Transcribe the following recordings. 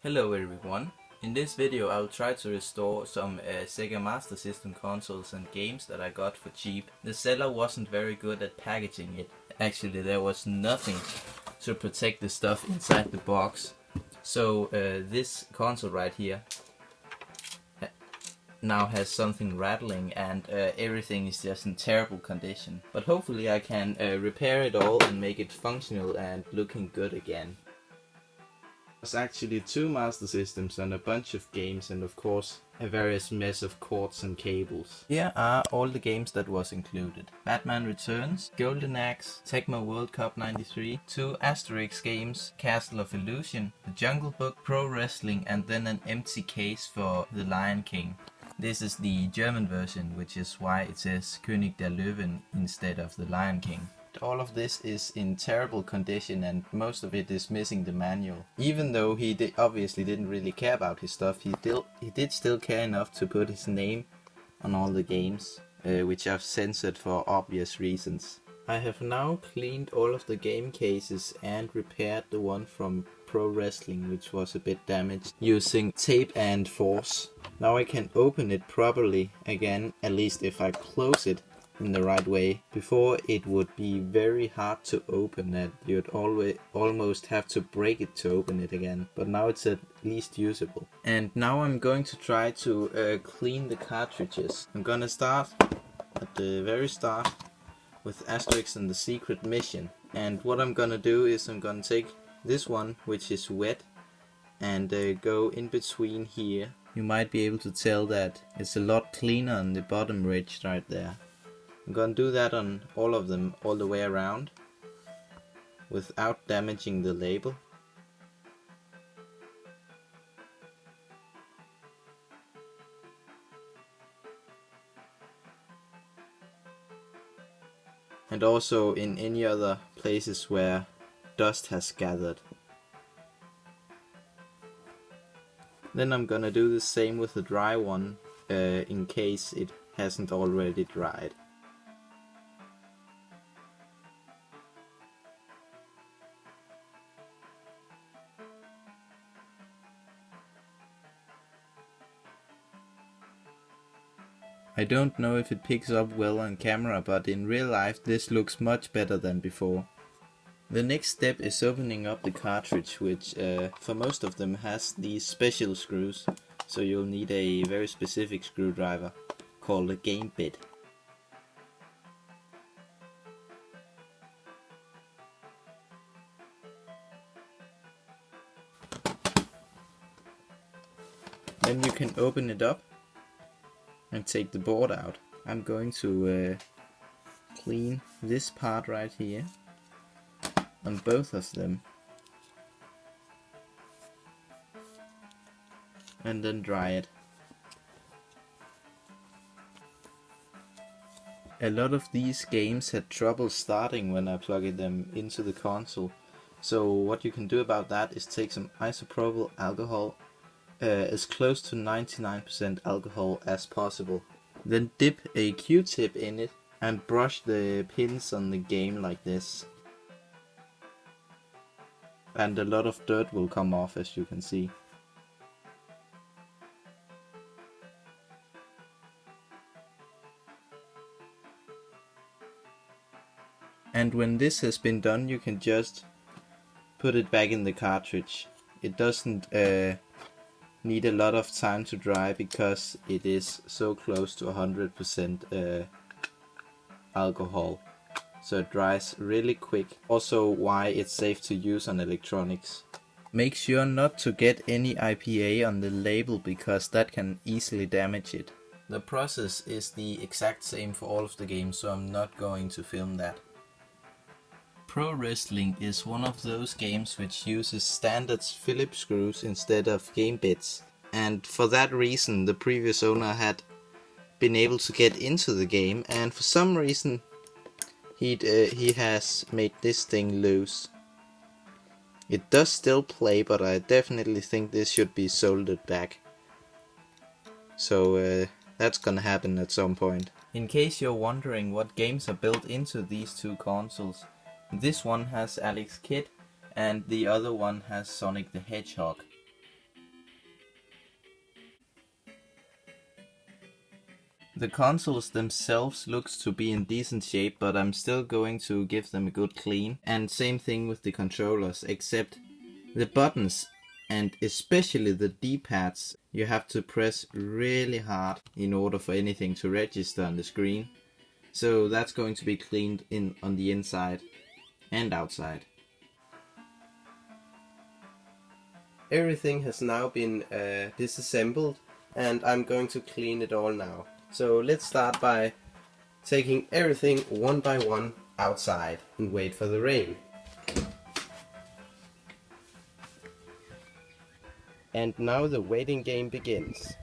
Hello everyone. In this video I'll try to restore some Sega Master System consoles and games that I got for cheap. The seller wasn't very good at packaging it. Actually there was nothing to protect the stuff inside the box. So this console right here now has something rattling and everything is just in terrible condition. But hopefully I can repair it all and make it functional and looking good again. There's actually two Master Systems and a bunch of games and of course a various mess of cords and cables. Here are all the games that was included. Batman Returns, Golden Axe, TECMO World Cup 93, two ASTERIX games, Castle of Illusion, The Jungle Book, Pro Wrestling and then an empty case for The Lion King. This is the German version, which is why it says König der Löwen instead of The Lion King. All of this is in terrible condition and most of it is missing the manual. Even though he obviously didn't really care about his stuff, he did still care enough to put his name on all the games, which I've censored for obvious reasons. I have now cleaned all of the game cases and repaired the one from Pro Wrestling, which was a bit damaged, using tape and force. Now I can open it properly again, at least if I close it in the right way. Before it would be very hard to open it. You'd almost have to break it to open it again. But now it's at least usable. And now I'm going to try to clean the cartridges. I'm gonna start at the very start with ASTERIX and the secret mission. And what I'm gonna do is I'm gonna take this one, which is wet, and go in between here. You might be able to tell that it's a lot cleaner on the bottom ridge right there. I'm gonna do that on all of them all the way around without damaging the label. And also in any other places where dust has gathered. Then I'm gonna do the same with the dry one in case it hasn't already dried. I don't know if it picks up well on camera, but in real life this looks much better than before. The next step is opening up the cartridge, which for most of them has these special screws, so you'll need a very specific screwdriver called a game bit. Then you can open it up and take the board out. I'm going to clean this part right here on both of them and then dry it. A lot of these games had trouble starting when I plugged them into the console, so what you can do about that is take some isopropyl alcohol, as close to 99% alcohol as possible. Then dip a Q-tip in it and brush the pins on the game like this. And a lot of dirt will come off, as you can see. And when this has been done, you can just put it back in the cartridge. It doesn't need a lot of time to dry because it is so close to 100% alcohol, so it dries really quick. Also why it's safe to use on electronics. Make sure not to get any IPA on the label because that can easily damage it. The process is the exact same for all of the games, so I'm not going to film that. Pro Wrestling is one of those games which uses standard Phillips screws instead of game bits, and for that reason the previous owner had been able to get into the game, and for some reason he has made this thing loose. It does still play, but I definitely think this should be soldered back. So that's gonna happen at some point. In case you're wondering what games are built into these two consoles, this one has Alex Kidd and the other one has Sonic the Hedgehog. The consoles themselves looks to be in decent shape, but I'm still going to give them a good clean. And same thing with the controllers, except the buttons and especially the D-pads, you have to press really hard in order for anything to register on the screen. So that's going to be cleaned in on the inside and outside. Everything has now been disassembled, and I'm going to clean it all now. So let's start by taking everything one by one outside and wait for the rain. And now the waiting game begins.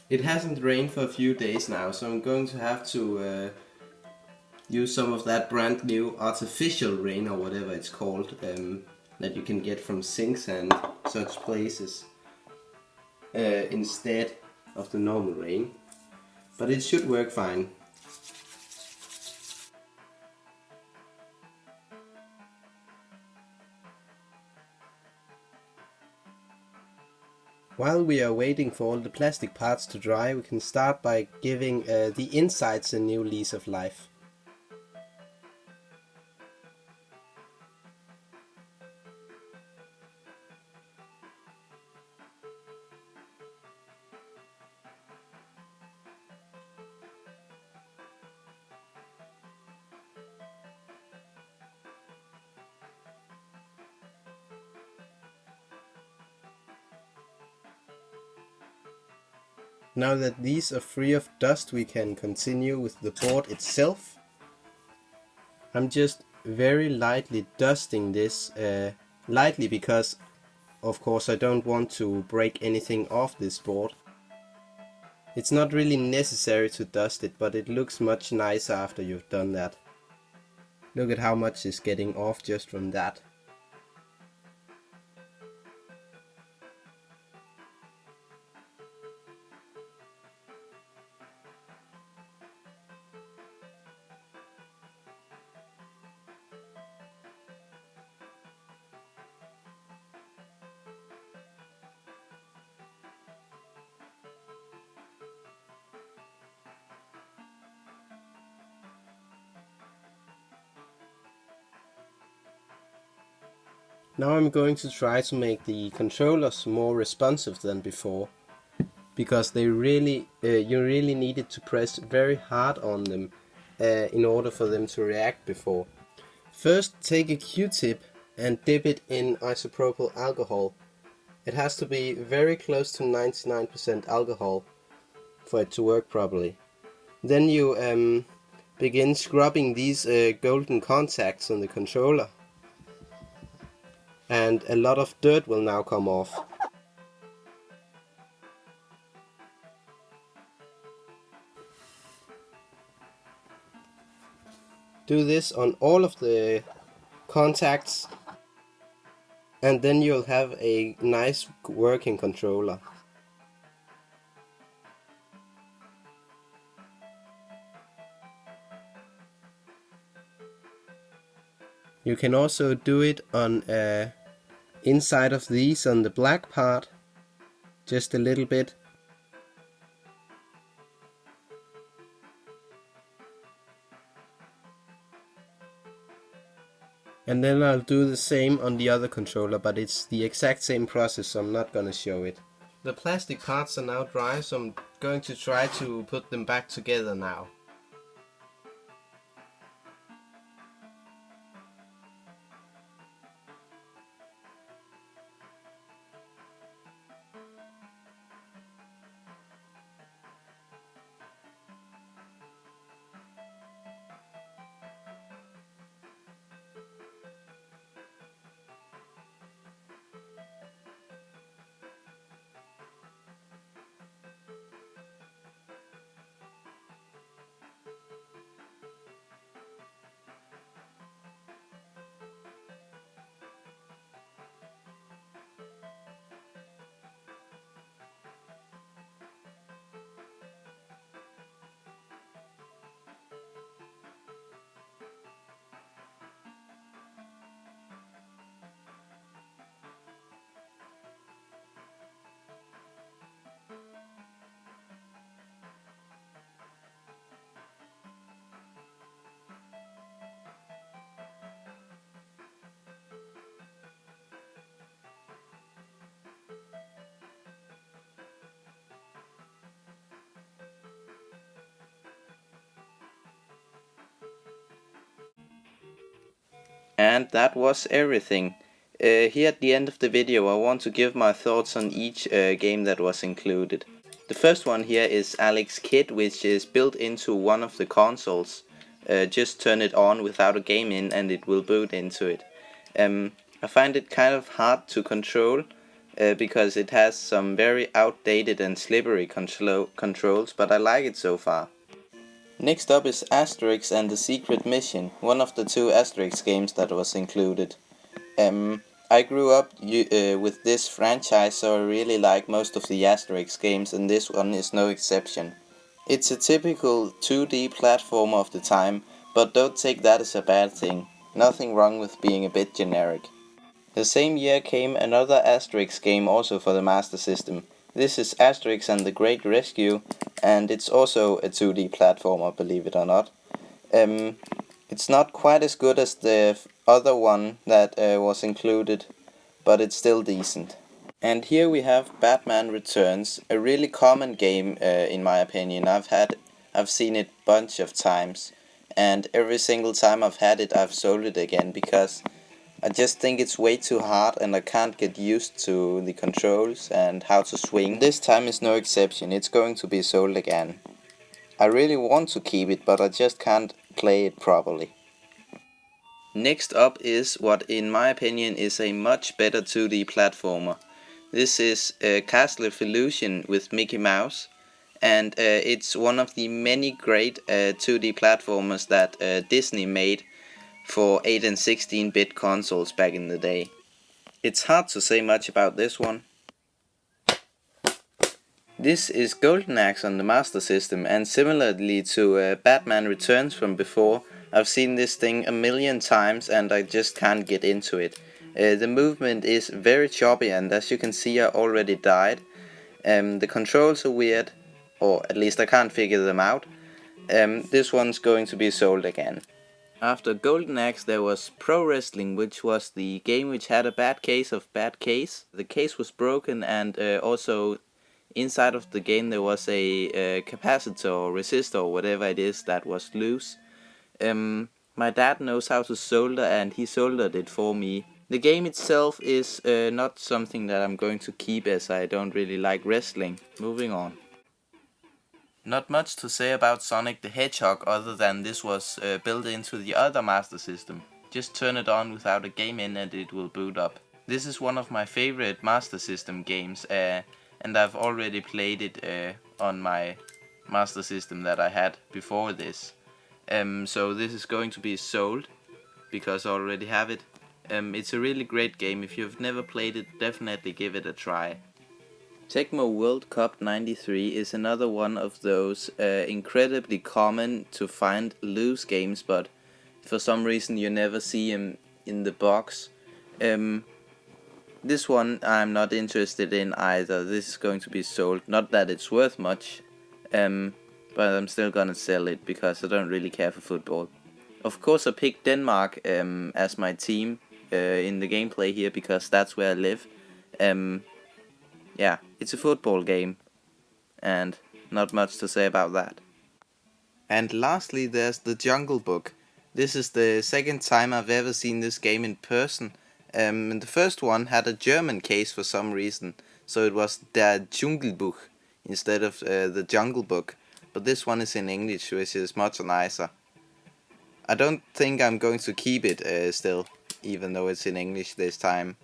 It hasn't rained for a few days now, so I'm going to have to use some of that brand new artificial rain, or whatever it's called, that you can get from sinks and such places, instead of the normal rain. But it should work fine. While we are waiting for all the plastic parts to dry, we can start by giving the insides a new lease of life. Now that these are free of dust, we can continue with the board itself. I'm just very lightly dusting this, lightly because of course I don't want to break anything off this board. It's not really necessary to dust it, but it looks much nicer after you've done that. Look at how much is getting off just from that. Now I'm going to try to make the controllers more responsive than before, because they really, you really needed to press very hard on them in order for them to react before. First, take a Q-tip and dip it in isopropyl alcohol. It has to be very close to 99% alcohol for it to work properly. Then you begin scrubbing these golden contacts on the controller, and a lot of dirt will now come off. Do this on all of the contacts, and then you'll have a nice working controller. You can also do it on inside of these, on the black part, just a little bit. And then I'll do the same on the other controller, but it's the exact same process, so I'm not gonna show it. The plastic parts are now dry, so I'm going to try to put them back together now. And that was everything. Here at the end of the video I want to give my thoughts on each game that was included. The first one here is Alex Kit, which is built into one of the consoles. Just turn it on without a game in and it will boot into it. I find it kind of hard to control because it has some very outdated and slippery controls, but I like it so far. Next up is ASTERIX and the Secret Mission, one of the 2 ASTERIX games that was included. I grew up with this franchise, so I really like most of the ASTERIX games, and this one is no exception. It's a typical 2D platformer of the time, but don't take that as a bad thing. Nothing wrong with being a bit generic. The same year came another ASTERIX game also for the Master System. This is ASTERIX and the Great Rescue, and it's also a 2D platformer, believe it or not. It's not quite as good as the other one that was included, but it's still decent. And here we have Batman Returns, a really common game in my opinion. I've seen it a bunch of times, and every single time I've had it I've sold it again because I just think it's way too hard and I can't get used to the controls and how to swing. This time is no exception, it's going to be sold again. I really want to keep it, but I just can't play it properly. Next up is what in my opinion is a much better 2D platformer. This is Castle of Illusion with Mickey Mouse, and it's one of the many great 2D platformers that Disney made for 8 and 16-bit consoles back in the day. It's hard to say much about this one. This is Golden Axe on the Master System, and similarly to Batman Returns from before, I've seen this thing a million times and I just can't get into it. The movement is very choppy, and as you can see I already died. The controls are weird, or at least I can't figure them out. This one's going to be sold again. After Golden Axe there was Pro Wrestling, which was the game which had a bad case of bad case. The case was broken, and also inside of the game there was a capacitor or resistor or whatever it is that was loose. My dad knows how to solder and he soldered it for me. The game itself is not something that I'm going to keep as I don't really like wrestling. Moving on. Not much to say about Sonic the Hedgehog other than this was built into the other Master System. Just turn it on without a game in and it will boot up. This is one of my favorite Master System games, and I've already played it on my Master System that I had before this. So this is going to be sold because I already have it. It's a really great game. If you've never played it, definitely give it a try. TECMO World Cup 93 is another one of those incredibly common to find loose games, but for some reason you never see them in the box. This one I'm not interested in either. This is going to be sold. Not that it's worth much, but I'm still gonna sell it because I don't really care for football. Of course I picked Denmark as my team in the gameplay here because that's where I live. Yeah, it's a football game, and not much to say about that. And lastly there's the Jungle Book. This is the second time I've ever seen this game in person. And the first one had a German case for some reason, so it was Der Dschungelbuch instead of the Jungle Book. But this one is in English, which is much nicer. I don't think I'm going to keep it still, even though it's in English this time.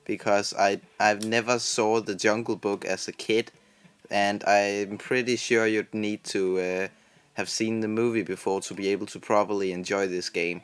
Because I've never saw the Jungle Book as a kid, and I'm pretty sure you'd need to have seen the movie before to be able to properly enjoy this game.